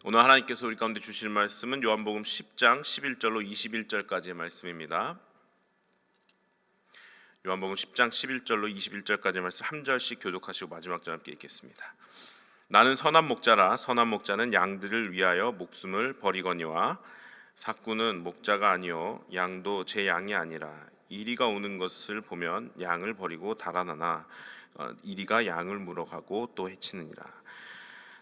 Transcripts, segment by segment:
오늘 하나님께서 우리 가운데 주실 말씀은 요한복음 10장 11절로 21절까지의 말씀입니다. 요한복음 10장 11절로 21절까지의 말씀 한 절씩 교독하시고 마지막 절 함께 읽겠습니다. 나는 선한 목자라. 선한 목자는 양들을 위하여 목숨을 버리거니와 삭구는 목자가 아니요 양도 제 양이 아니라 이리가 오는 것을 보면 양을 버리고 달아나나 이리가 양을 물어가고 또 해치느니라.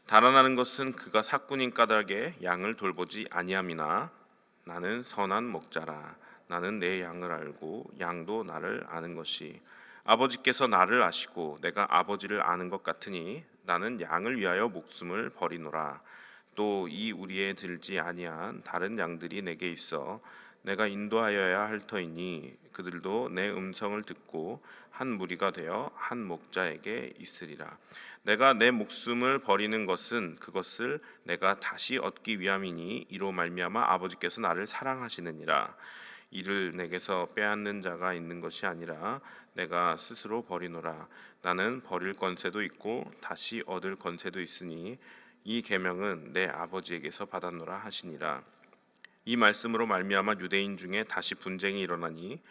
달아나는 것은 그가 삭군인 까닭에 양을 돌보지 아니함이나 나는 선한 목자라. 나는 내 양을 알고 양도 나를 아는 것이 아버지께서 나를 아시고 내가 아버지를 아는 것 같으니 나는 양을 위하여 목숨을 버리노라. 또 이 우리에 들지 아니한 다른 양들이 내게 있어 내가 인도하여야 할 터이니 그들도 내 음성을 듣고 한 무리가 되어 한 목자에게 있으리라. 내가 내 목숨을 버리는 것은 그것을 내가 다시 얻기 위함이니 이로 말미암아 아버지께서 나를 사랑하시느니라. 이를 내게서 빼앗는 자가 있는 것이 아니라 내가 스스로 버리노라. 나는 버릴 권세도 있고 다시 얻을 권세도 있으니 이 계명은 내 아버지에게서 받았노라 하시니라. 이 말씀으로 말미암아 유대인 중에 다시 분쟁이 일어나니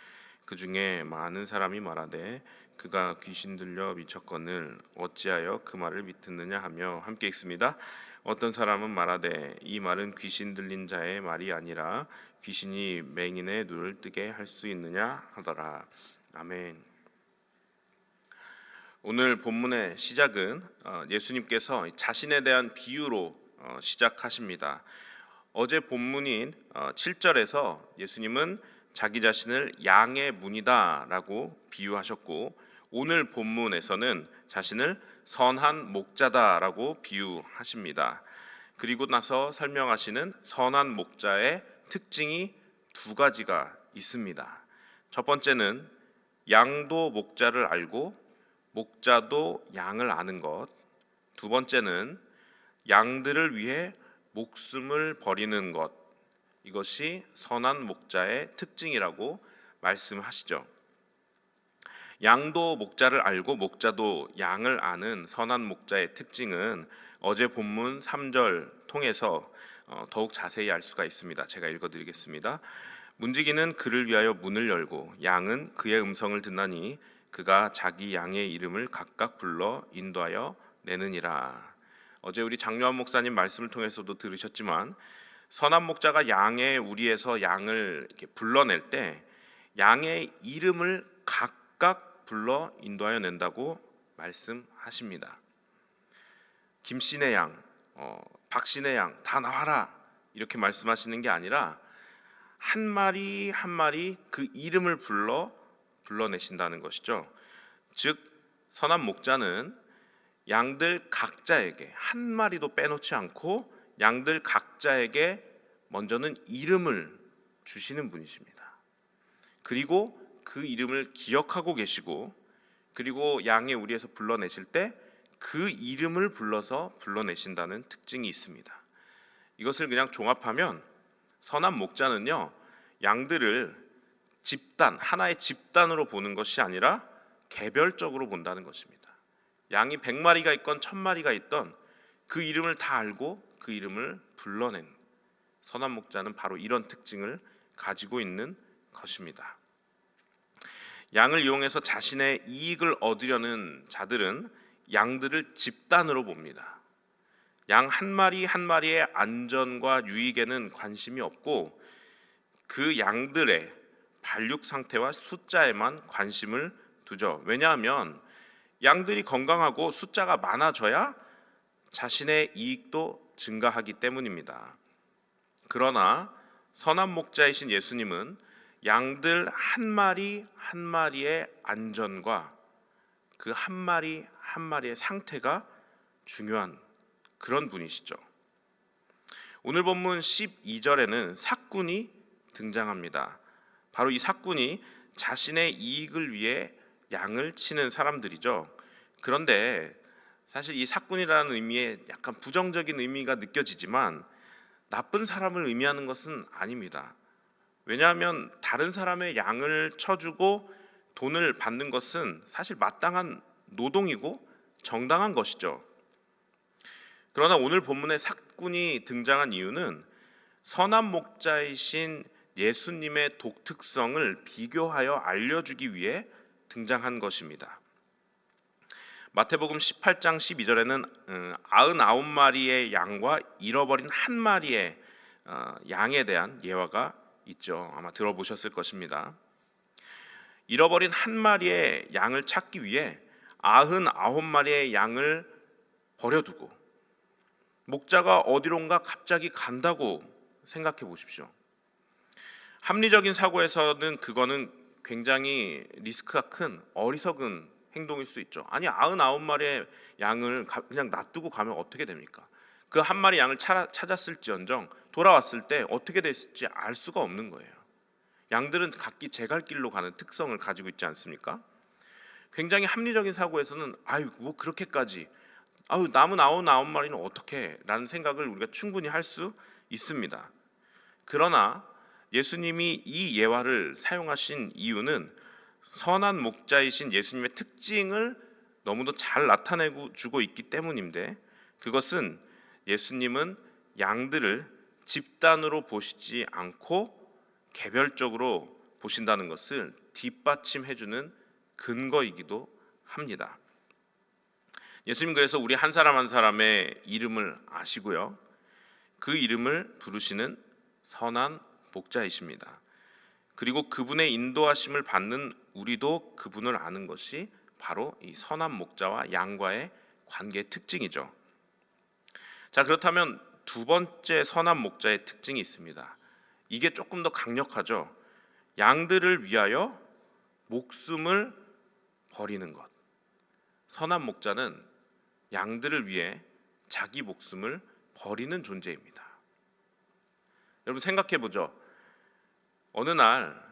그 중에 많은 사람이 말하되 그가 귀신 들려 미쳤거늘 어찌하여 그 말을 믿느냐 하며 함께 읽습니다. 어떤 사람은 말하되 이 말은 귀신 들린 자의 말이 아니라 귀신이 맹인의 눈을 뜨게 할 수 있느냐 하더라. 아멘. 오늘 본문의 시작은 예수님께서 자신에 대한 비유로 시작하십니다. 어제 본문인 7절에서 예수님은 자기 자신을 양의 문이다라고 비유하셨고 오늘 본문에서는 자신을 선한 목자다라고 비유하십니다. 그리고 나서 설명하시는 선한 목자의 특징이 두 가지가 있습니다. 첫 번째는 양도 목자를 알고 목자도 양을 아는 것. 두 번째는 양들을 위해 목숨을 버리는 것. 이것이 선한 목자의 특징이라고 말씀하시죠. 양도 목자를 알고 목자도 양을 아는 선한 목자의 특징은 어제 본문 3절 통해서 더욱 자세히 알 수가 있습니다. 제가 읽어드리겠습니다. 문지기는 그를 위하여 문을 열고 양은 그의 음성을 듣나니 그가 자기 양의 이름을 각각 불러 인도하여 내느니라. 어제 우리 장요한 목사님 말씀을 통해서도 들으셨지만 선한 목자가 양의 우리에서 양을 이렇게 불러낼 때 양의 이름을 각각 불러 인도하여 낸다고 말씀하십니다. 김씨네 양, 박씨네 양 다 나와라 이렇게 말씀하시는 게 아니라 한 마리 한 마리 그 이름을 불러내신다는 것이죠. 즉 선한 목자는 양들 각자에게 한 마리도 빼놓지 않고 양들 각자에게 먼저는 이름을 주시는 분이십니다. 그리고 그 이름을 기억하고 계시고 그리고 양의 우리에서 불러내실 때 그 이름을 불러내신다는 특징이 있습니다. 이것을 그냥 종합하면 선한 목자는요 양들을 하나의 집단으로 보는 것이 아니라 개별적으로 본다는 것입니다. 양이 100마리가 있건 1000마리가 있던 그 이름을 다 알고 그 이름을 불러낸 선한 목자는 바로 이런 특징을 가지고 있는 것입니다. 양을 이용해서 자신의 이익을 얻으려는 자들은 양들을 집단으로 봅니다. 양 한 마리 한 마리의 안전과 유익에는 관심이 없고 그 양들의 발육 상태와 숫자에만 관심을 두죠. 왜냐하면 양들이 건강하고 숫자가 많아져야 자신의 이익도 증가하기 때문입니다. 그러나 선한 목자이신 예수님은 양들 한 마리 한 마리의 안전과 그 한 마리 한 마리의 상태가 중요한 그런 분이시죠. 오늘 본문 12절에는 삭군이 등장합니다. 바로 이 삭군이 자신의 이익을 위해 양을 치는 사람들이죠. 그런데 사실 이 삭군이라는 의미에 약간 부정적인 의미가 느껴지지만 나쁜 사람을 의미하는 것은 아닙니다. 왜냐하면 다른 사람의 양을 쳐주고 돈을 받는 것은 사실 마땅한 노동이고 정당한 것이죠. 그러나 오늘 본문의 사꾼이 등장한 이유는 선한 목자이신 예수님의 독특성을 비교하여 알려주기 위해 등장한 것입니다. 마태복음 18장 12절에는 99마리의 양과 잃어버린 한 마리의 양에 대한 예화가 있죠. 아마 들어보셨을 것입니다. 잃어버린 한 마리의 양을 찾기 위해 99마리의 양을 버려두고 목자가 어디론가 갑자기 간다고 생각해 보십시오. 합리적인 사고에서는 그거는 굉장히 리스크가 큰 어리석은 행동일 수 있죠. 아니 99마리의 양을 그냥 놔두고 가면 어떻게 됩니까? 그 한 마리 양을 찾았을지언정 돌아왔을 때 어떻게 됐을지 알 수가 없는 거예요. 양들은 각기 제갈 길로 가는 특성을 가지고 있지 않습니까? 굉장히 합리적인 사고에서는 아유 뭐 그렇게까지 남은 99마리는 어떻게 라는 생각을 우리가 충분히 할 수 있습니다. 그러나 예수님이 이 예화를 사용하신 이유는 선한 목자이신 예수님의 특징을 너무도 잘 나타내고 주고 있기 때문인데, 그것은 예수님은 양들을 집단으로 보시지 않고 개별적으로 보신다는 것을 뒷받침해주는 근거이기도 합니다. 예수님 그래서 우리 한 사람 한 사람의 이름을 아시고요, 그 이름을 부르시는 선한 목자이십니다. 그리고 그분의 인도하심을 받는 우리도 그분을 아는 것이 바로 이 선한 목자와 양과의 관계의 특징이죠. 자, 그렇다면 두 번째 선한 목자의 특징이 있습니다. 이게 조금 더 강력하죠. 양들을 위하여 목숨을 버리는 것. 선한 목자는 양들을 위해 자기 목숨을 버리는 존재입니다. 여러분 생각해 보죠. 어느 날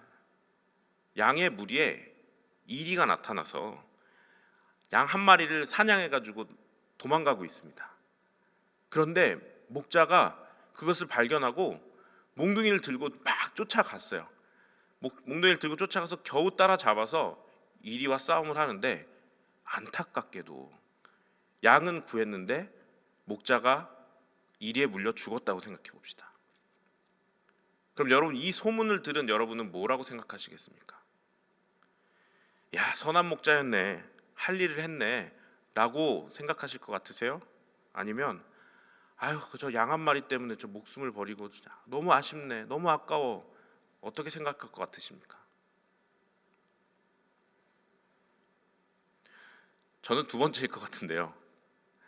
양의 무리에 이리가 나타나서 양 한 마리를 사냥해 가지고 도망가고 있습니다. 그런데 목자가 그것을 발견하고 몽둥이를 들고 막 쫓아갔어요. 몽둥이를 들고 쫓아가서 겨우 따라잡아서 이리와 싸움을 하는데, 안타깝게도 양은 구했는데 목자가 이리에 물려 죽었다고 생각해 봅시다. 그럼 여러분, 이 소문을 들은 여러분은 뭐라고 생각하시겠습니까? 야, 선한 목자였네, 할 일을 했네 라고 생각하실 것 같으세요? 아니면 아유 저 양 한 마리 때문에 저 목숨을 버리고 너무 아쉽네, 너무 아까워, 어떻게 생각할 것 같으십니까? 저는 두 번째일 것 같은데요.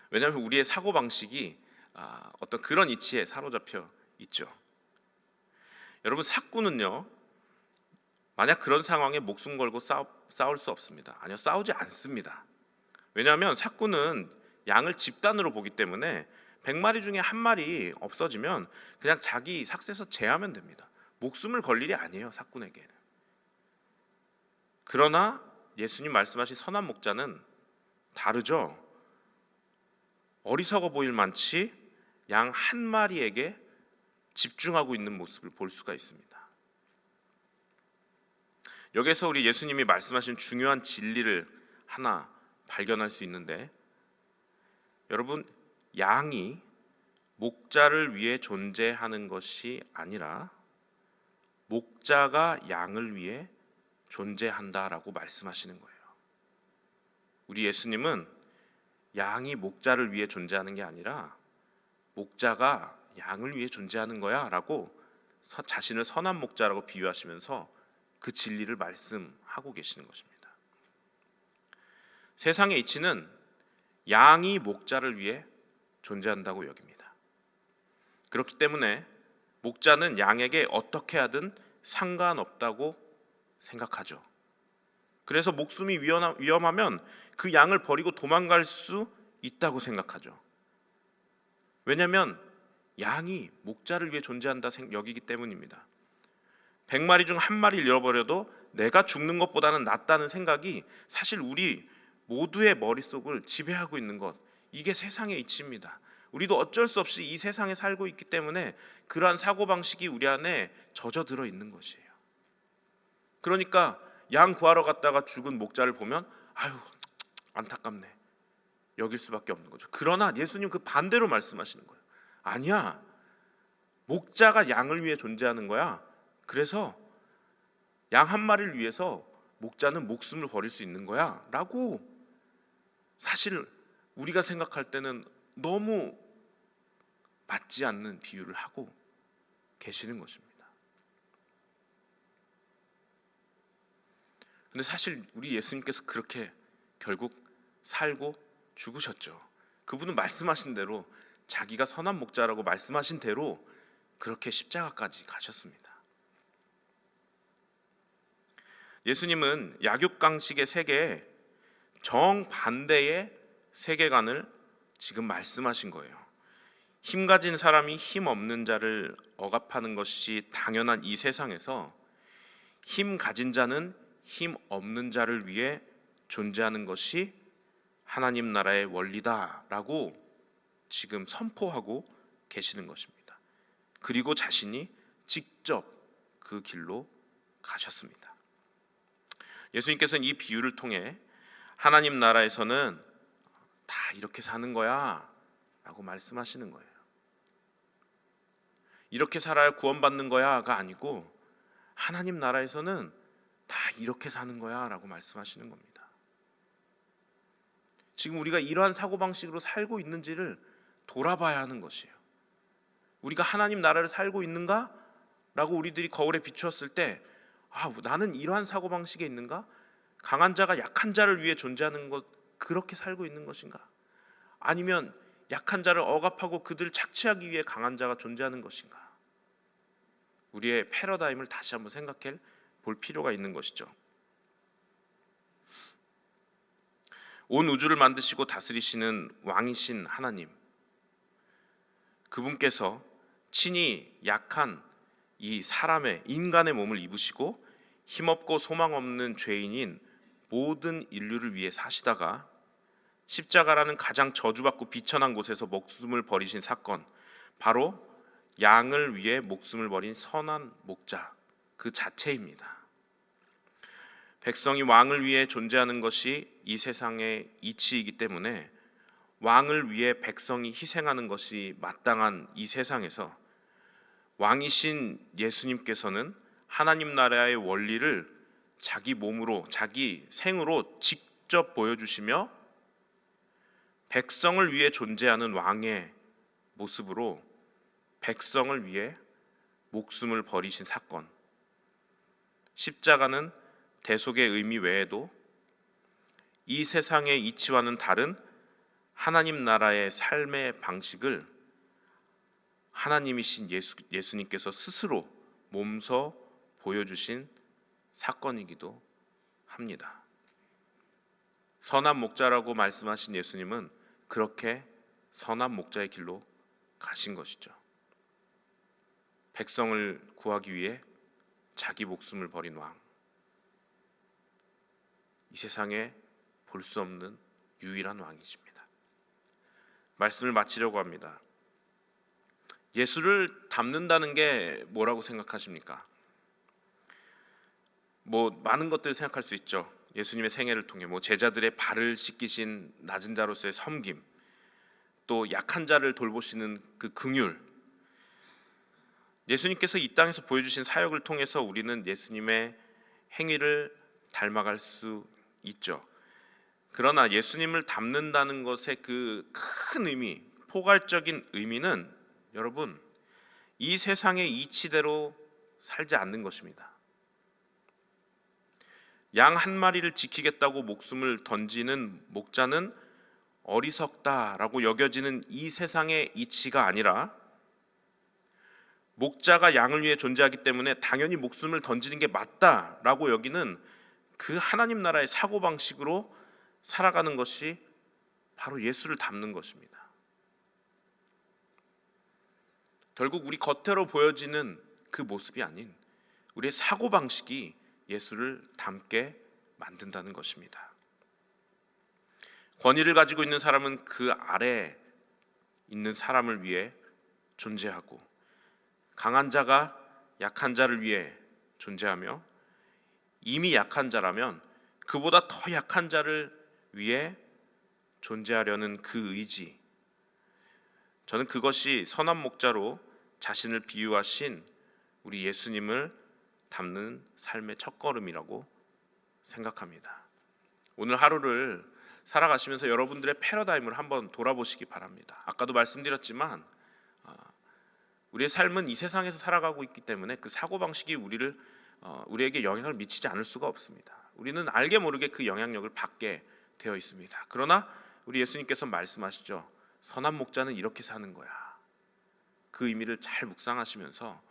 왜냐하면 우리의 사고방식이 어떤 그런 이치에 사로잡혀 있죠. 여러분, 사꾼은요, 만약 그런 상황에 목숨 걸고 싸울 수 없습니다. 아니요, 싸우지 않습니다. 왜냐하면 사꾼은 양을 집단으로 보기 때문에 100마리 중에 한 마리 없어지면 그냥 자기 삭새에서 제하면 됩니다. 목숨을 걸 일이 아니에요, 사꾼에게는. 그러나 예수님 말씀하신 선한 목자는 다르죠. 어리석어 보일 만치 양 한 마리에게 집중하고 있는 모습을 볼 수가 있습니다. 여기서 우리 예수님이 말씀하신 중요한 진리를 하나 발견할 수 있는데, 여러분, 양이 목자를 위해 존재하는 것이 아니라 목자가 양을 위해 존재한다라고 말씀하시는 거예요. 우리 예수님은 양이 목자를 위해 존재하는 게 아니라 목자가 양을 위해 존재하는 거야 라고 자신을 선한 목자라고 비유하시면서 그 진리를 말씀하고 계시는 것입니다. 세상의 이치는 양이 목자를 위해 존재한다고 여깁니다. 그렇기 때문에 목자는 양에게 어떻게 하든 상관없다고 생각하죠. 그래서 목숨이 위험하면 그 양을 버리고 도망갈 수 있다고 생각하죠. 왜냐하면 양이 목자를 위해 존재한다 여기기 때문입니다. 100마리 중 한 마리를 잃어버려도 내가 죽는 것보다는 낫다는 생각이 사실 우리 모두의 머릿속을 지배하고 있는 것, 이게 세상의 이치입니다. 우리도 어쩔 수 없이 이 세상에 살고 있기 때문에 그러한 사고방식이 우리 안에 젖어들어 있는 것이에요. 그러니까 양 구하러 갔다가 죽은 목자를 보면 아유 안타깝네, 여길 수밖에 없는 거죠. 그러나 예수님 그 반대로 말씀하시는 거예요. 아니야. 목자가 양을 위해 존재하는 거야. 그래서 양 한 마리를 위해서 목자는 목숨을 버릴 수 있는 거야 라고 사실 우리가 생각할 때는 너무 맞지 않는 비유를 하고 계시는 것입니다. 근데 사실 우리 예수님께서 그렇게 결국 살고 죽으셨죠. 그분은 말씀하신 대로 자기가 선한 목자라고 말씀하신 대로 그렇게 십자가까지 가셨습니다. 예수님은 약육강식의 세계에 정반대의 세계관을 지금 말씀하신 거예요. 힘 가진 사람이 힘 없는 자를 억압하는 것이 당연한 이 세상에서 힘 가진 자는 힘 없는 자를 위해 존재하는 것이 하나님 나라의 원리다라고 지금 선포하고 계시는 것입니다. 그리고 자신이 직접 그 길로 가셨습니다. 예수님께서는 이 비유를 통해 하나님 나라에서는 다 이렇게 사는 거야 라고 말씀하시는 거예요. 이렇게 살아야 구원받는 거야가 아니고 하나님 나라에서는 다 이렇게 사는 거야 라고 말씀하시는 겁니다. 지금 우리가 이러한 사고방식으로 살고 있는지를 돌아봐야 하는 것이에요. 우리가 하나님 나라를 살고 있는가? 라고 우리들이 거울에 비추었을 때 나는 이러한 사고방식에 있는가? 강한 자가 약한 자를 위해 존재하는 것, 그렇게 살고 있는 것인가? 아니면 약한 자를 억압하고 그들을 착취하기 위해 강한 자가 존재하는 것인가? 우리의 패러다임을 다시 한번 생각해 볼 필요가 있는 것이죠. 온 우주를 만드시고 다스리시는 왕이신 하나님, 그분께서 친히 약한 이 사람의 인간의 몸을 입으시고 힘없고 소망 없는 죄인인 모든 인류를 위해 사시다가 십자가라는 가장 저주받고 비천한 곳에서 목숨을 버리신 사건, 바로 양을 위해 목숨을 버린 선한 목자 그 자체입니다. 백성이 왕을 위해 존재하는 것이 이 세상의 이치이기 때문에 왕을 위해 백성이 희생하는 것이 마땅한 이 세상에서 왕이신 예수님께서는 하나님 나라의 원리를 자기 몸으로, 자기 생으로 직접 보여주시며 백성을 위해 존재하는 왕의 모습으로 백성을 위해 목숨을 버리신 사건, 십자가는 대속의 의미 외에도 이 세상의 이치와는 다른 하나님 나라의 삶의 방식을 하나님이신 예수님께서 스스로 몸소 보여주신 사건이기도 합니다. 선한 목자라고 말씀하신 예수님은 그렇게 선한 목자의 길로 가신 것이죠. 백성을 구하기 위해 자기 목숨을 버린 왕, 이 세상에 볼 수 없는 유일한 왕이십니다. 말씀을 마치려고 합니다. 예수를 닮는다는 게 뭐라고 생각하십니까? 많은 것들을 생각할 수 있죠. 예수님의 생애를 통해 제자들의 발을 씻기신 낮은 자로서의 섬김, 또 약한 자를 돌보시는 그 긍휼, 예수님께서 이 땅에서 보여주신 사역을 통해서 우리는 예수님의 행위를 닮아갈 수 있죠. 그러나 예수님을 닮는다는 것의 그 큰 의미, 포괄적인 의미는 여러분, 이 세상의 이치대로 살지 않는 것입니다. 양 한 마리를 지키겠다고 목숨을 던지는 목자는 어리석다라고 여겨지는 이 세상의 이치가 아니라, 목자가 양을 위해 존재하기 때문에 당연히 목숨을 던지는 게 맞다라고 여기는 그 하나님 나라의 사고방식으로 살아가는 것이 바로 예수를 닮는 것입니다. 결국 우리 겉으로 보여지는 그 모습이 아닌 우리의 사고방식이 예수를 닮게 만든다는 것입니다. 권위를 가지고 있는 사람은 그 아래에 있는 사람을 위해 존재하고, 강한 자가 약한 자를 위해 존재하며, 이미 약한 자라면 그보다 더 약한 자를 위해 존재하려는 그 의지, 저는 그것이 선한 목자로 자신을 비유하신 우리 예수님을 담는 삶의 첫걸음이라고 생각합니다. 오늘 하루를 살아가시면서 여러분들의 패러다임을 한번 돌아보시기 바랍니다. 아까도 말씀드렸지만 우리의 삶은 이 세상에서 살아가고 있기 때문에 그 사고방식이 우리에게 영향을 미치지 않을 수가 없습니다. 우리는 알게 모르게 그 영향력을 받게 되어 있습니다. 그러나 우리 예수님께서 말씀하시죠. 선한 목자는 이렇게 사는 거야. 그 의미를 잘 묵상하시면서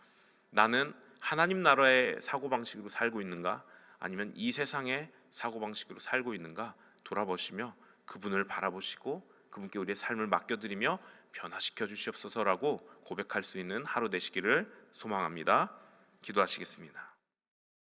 나는 하나님 나라의 사고방식으로 살고 있는가 아니면 이 세상의 사고방식으로 살고 있는가 돌아보시며 그분을 바라보시고 그분께 우리의 삶을 맡겨드리며 변화시켜 주시옵소서라고 고백할 수 있는 하루 되시기를 소망합니다. 기도하시겠습니다.